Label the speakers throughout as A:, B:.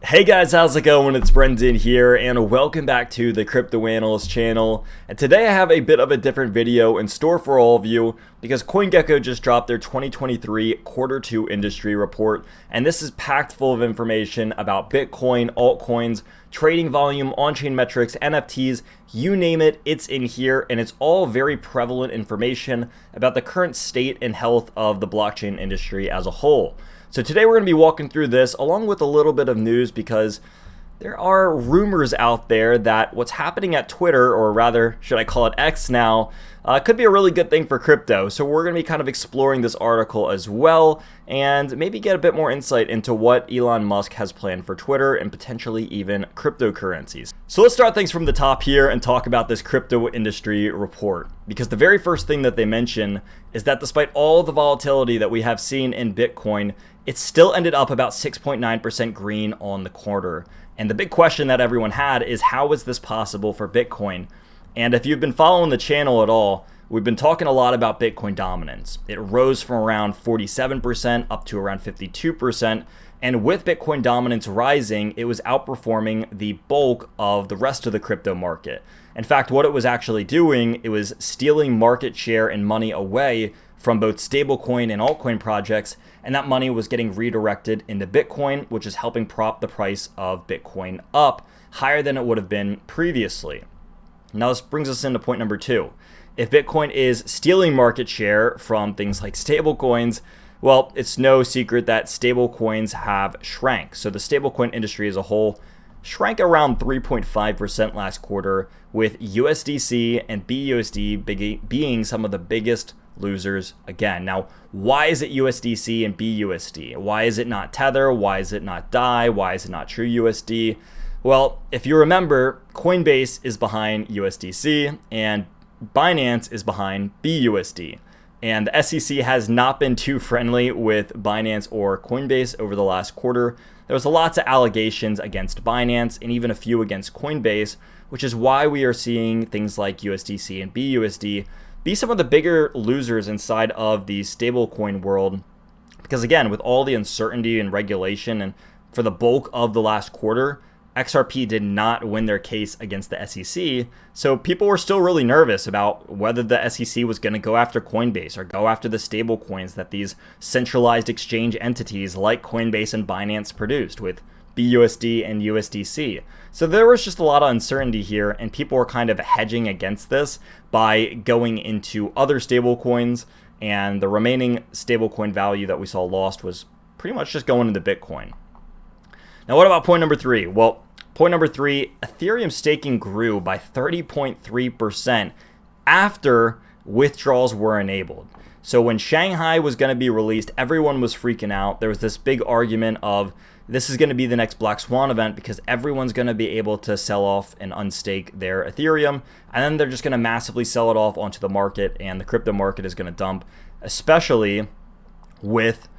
A: Hey guys, how's it going? It's Brendan here, and welcome back to the Crypto Analyst channel. And today I have a bit of a different video in store for all of you because Coin Gecko just dropped their 2023 Quarter 2 industry report, and this is packed full of information about Bitcoin, altcoins, trading volume, on-chain metrics, NFTs, you name it, it's in here, and it's all very prevalent information about the current state and health of the blockchain industry as a whole. So today we're going to be walking through this along with a little bit of news because there are rumors out there that what's happening at Twitter, or rather, should I call it X now, could be a really good thing for crypto. So we're going to be kind of exploring this article as well and maybe get a bit more insight into what Elon Musk has planned for Twitter and potentially even cryptocurrencies. So let's start things from the top here and talk about this crypto industry report, because the very first thing that they mention is that despite all the volatility that we have seen in Bitcoin, it still ended up about 6.9% green on the quarter. And the big question that everyone had is, how is this possible for Bitcoin? And if you've been following the channel at all, we've been talking a lot about Bitcoin dominance. It rose from around 47% up to around 52%. And with Bitcoin dominance rising, it was outperforming the bulk of the rest of the crypto market. In fact, what it was actually doing, it was stealing market share and money away from both stablecoin and altcoin projects, and that money was getting redirected into Bitcoin, which is helping prop the price of Bitcoin up higher than it would have been previously. Now this brings us into point number 2. If Bitcoin is stealing market share from things like stablecoins, well, it's no secret that stablecoins have shrank. So the stablecoin industry as a whole shrank around 3.5% last quarter, with USDC and BUSD being some of the biggest losers again. Now, why is it USDC and BUSD? Why is it not Tether? Why is it not DAI? Why is it not True USD? Well, if you remember, Coinbase is behind USDC and Binance is behind BUSD. And the SEC has not been too friendly with Binance or Coinbase over the last quarter. There was lots of allegations against Binance and even a few against Coinbase, which is why we are seeing things like USDC and BUSD be some of the bigger losers inside of the stablecoin world. Because again, with all the uncertainty and regulation, and for the bulk of the last quarter, XRP did not win their case against the SEC, so people were still really nervous about whether the SEC was going to go after Coinbase or go after the stable coins that these centralized exchange entities like Coinbase and Binance produced with BUSD and USDC. So there was just a lot of uncertainty here, and people were kind of hedging against this by going into other stable coins, and the remaining stablecoin value that we saw lost was pretty much just going into Bitcoin. Now, what about point number 3? Well, point number 3, Ethereum staking grew by 30.3% after withdrawals were enabled. So when Shanghai was going to be released, everyone was freaking out. There was this big argument of this is going to be the next Black Swan event because everyone's going to be able to sell off and unstake their Ethereum, and then they're just going to massively sell it off onto the market, and the crypto market is going to dump, especially with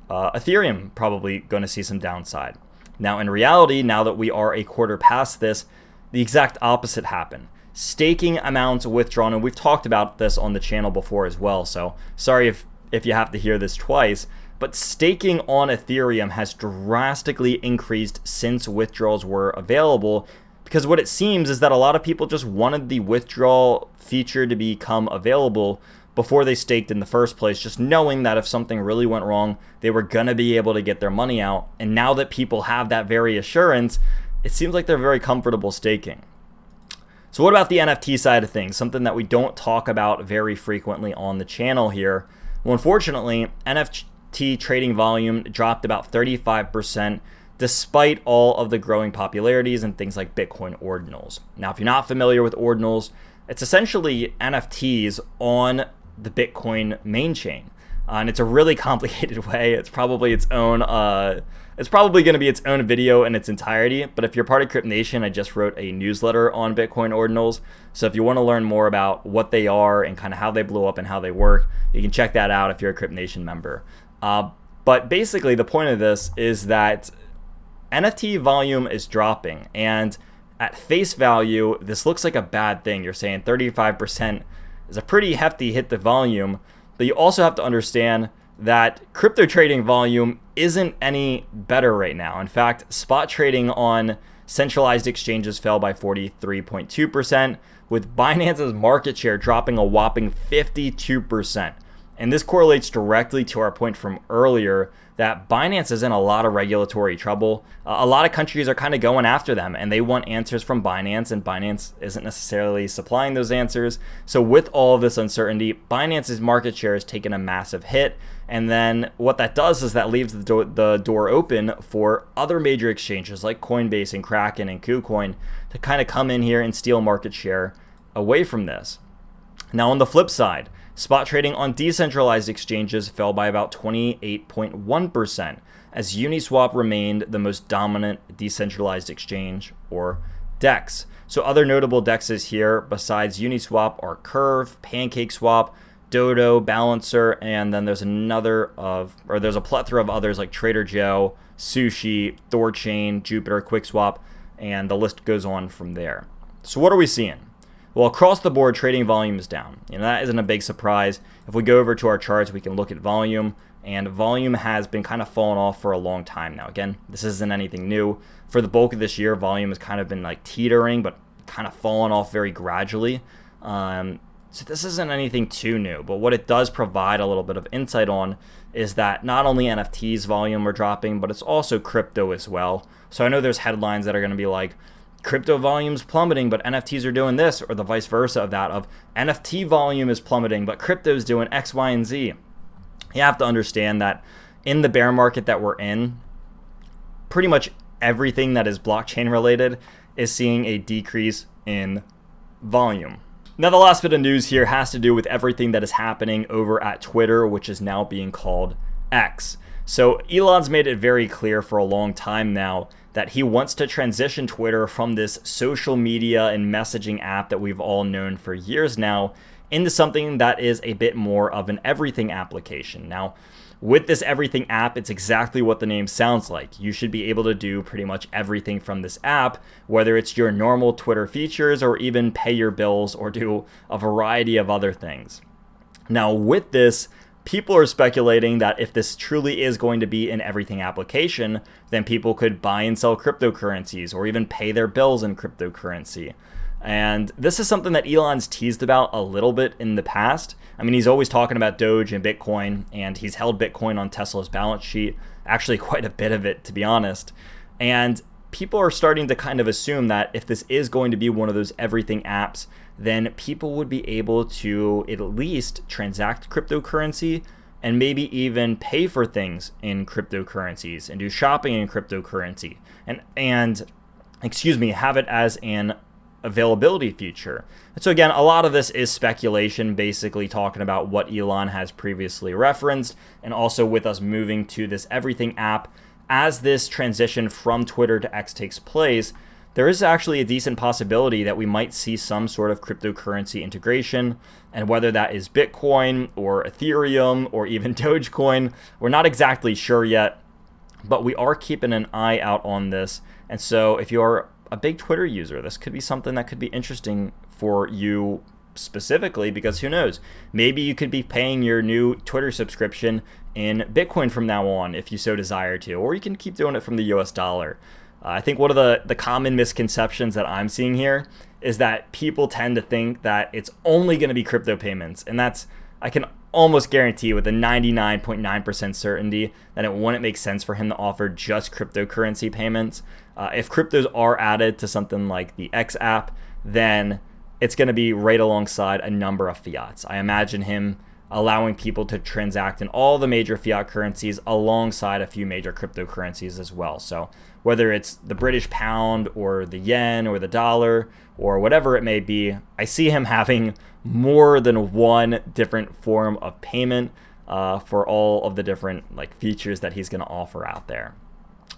A: Ethereum probably going to see some downside. Now, in reality, now that we are a quarter past this, the exact opposite happened. Staking amounts withdrawn, and we've talked about this on the channel before as well, so sorry if you have to hear this twice, but staking on Ethereum has drastically increased since withdrawals were available, because what it seems is that a lot of people just wanted the withdrawal feature to become available before they staked in the first place, just knowing that if something really went wrong, they were going to be able to get their money out. And now that people have that very assurance, it seems like they're very comfortable staking. So what about the NFT side of things? Something that we don't talk about very frequently on the channel here. Well, unfortunately, NFT trading volume dropped about 35% despite all of the growing popularities and things like Bitcoin ordinals. Now, if you're not familiar with ordinals, it's essentially NFTs on the Bitcoin main chain. And it's a really complicated way. It's probably its own, it's probably going to be its own video in its entirety. But if you're part of Crypt Nation, I just wrote a newsletter on Bitcoin ordinals. So if you want to learn more about what they are and kind of how they blew up and how they work, you can check that out if you're a Crypt Nation member. But basically the point of this is that NFT volume is dropping, and at face value, this looks like a bad thing. You're saying 35% is a pretty hefty hit to volume, but you also have to understand that crypto trading volume isn't any better right now. In fact, spot trading on centralized exchanges fell by 43.2%, with Binance's market share dropping a whopping 52%. And this correlates directly to our point from earlier that Binance is in a lot of regulatory trouble. A lot of countries are kind of going after them, and they want answers from Binance, and Binance isn't necessarily supplying those answers. So with all of this uncertainty, Binance's market share has taken a massive hit. And then what that does is that leaves the door open for other major exchanges like Coinbase and Kraken and KuCoin to kind of come in here and steal market share away from this. Now on the flip side, spot trading on decentralized exchanges fell by about 28.1% as Uniswap remained the most dominant decentralized exchange, or DEX. So other notable DEXs here besides Uniswap are Curve, PancakeSwap, Dodo, Balancer, and then there's a plethora of others like Trader Joe, Sushi, Thorchain, Jupiter, QuickSwap, and the list goes on from there. So what are we seeing? Well, across the board, trading volume is down. That isn't a big surprise. If we go over to our charts, we can look at volume, and volume has been kind of falling off for a long time now. Again, this isn't anything new. For the bulk of this year, volume has kind of been like teetering, but kind of falling off very gradually. So this isn't anything too new, but what it does provide a little bit of insight on is that not only NFTs volume are dropping, but it's also crypto as well. So I know there's headlines that are going to be like, crypto volume's plummeting, but NFTs are doing this, or the vice versa of that, of NFT volume is plummeting, but crypto's doing X, Y, and Z. You have to understand that in the bear market that we're in, pretty much everything that is blockchain related is seeing a decrease in volume. Now, the last bit of news here has to do with everything that is happening over at Twitter, which is now being called X. So Elon's made it very clear for a long time now that he wants to transition Twitter from this social media and messaging app that we've all known for years now into something that is a bit more of an everything application. Now, with this everything app, it's exactly what the name sounds like. You should be able to do pretty much everything from this app, whether it's your normal Twitter features or even pay your bills or do a variety of other things. Now, with this, people are speculating that if this truly is going to be an everything application, then people could buy and sell cryptocurrencies or even pay their bills in cryptocurrency. And this is something that Elon's teased about a little bit in the past. I mean, he's always talking about Doge and Bitcoin, and he's held Bitcoin on Tesla's balance sheet, actually quite a bit of it, to be honest. And people are starting to kind of assume that if this is going to be one of those everything apps, then people would be able to at least transact cryptocurrency and maybe even pay for things in cryptocurrencies and do shopping in cryptocurrency and have it as an availability feature. And so again, a lot of this is speculation, basically talking about what Elon has previously referenced, and also with us moving to this everything app. As this transition from Twitter to X takes place, there is actually a decent possibility that we might see some sort of cryptocurrency integration, and whether that is Bitcoin or Ethereum or even Dogecoin, we're not exactly sure yet, but we are keeping an eye out on this. And so if you're a big Twitter user, this could be something that could be interesting for you specifically, because who knows, maybe you could be paying your new Twitter subscription in Bitcoin from now on if you so desire to, or you can keep doing it from the US dollar. I think one of the common misconceptions that I'm seeing here is that people tend to think that it's only going to be crypto payments, and I can almost guarantee with a 99.9% certainty that it wouldn't make sense for him to offer just cryptocurrency payments. If cryptos are added to something like the X app, then it's going to be right alongside a number of fiats. I imagine him allowing people to transact in all the major fiat currencies alongside a few major cryptocurrencies as well. So whether it's the British pound or the yen or the dollar or whatever it may be, I see him having more than one different form of payment for all of the different features that he's going to offer out there.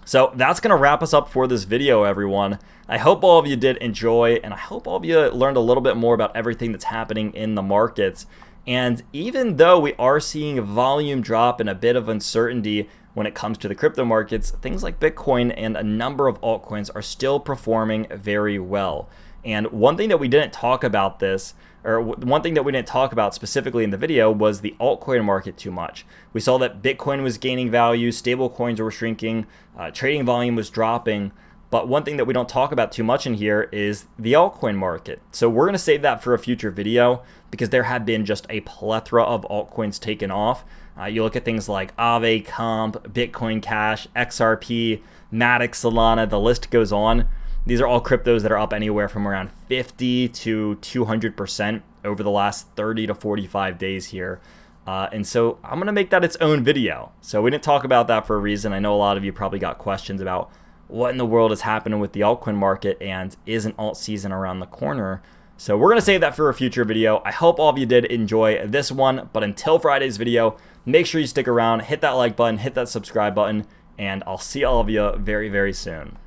A: So that's going to wrap us up for this video, everyone. I hope all of you did enjoy, and I hope all of you learned a little bit more about everything that's happening in the markets. And even though we are seeing a volume drop and a bit of uncertainty when it comes to the crypto markets, things like Bitcoin and a number of altcoins are still performing very well. And one thing that we didn't talk about one thing that we didn't talk about specifically in the video was the altcoin market too much. We saw that Bitcoin was gaining value, stable coins were shrinking, trading volume was dropping. But one thing that we don't talk about too much in here is the altcoin market. So we're going to save that for a future video because there have been just a plethora of altcoins taken off. You look at things like Aave, Comp, Bitcoin Cash, XRP, Matic, Solana, the list goes on. These are all cryptos that are up anywhere from around 50 to 200% over the last 30 to 45 days here. And so I'm going to make that its own video. So we didn't talk about that for a reason. I know a lot of you probably got questions about what in the world is happening with the altcoin market and isn't alt season around the corner. So we're going to save that for a future video. I hope all of you did enjoy this one, but until Friday's video, make sure you stick around, hit that like button, hit that subscribe button, and I'll see all of you very, very soon.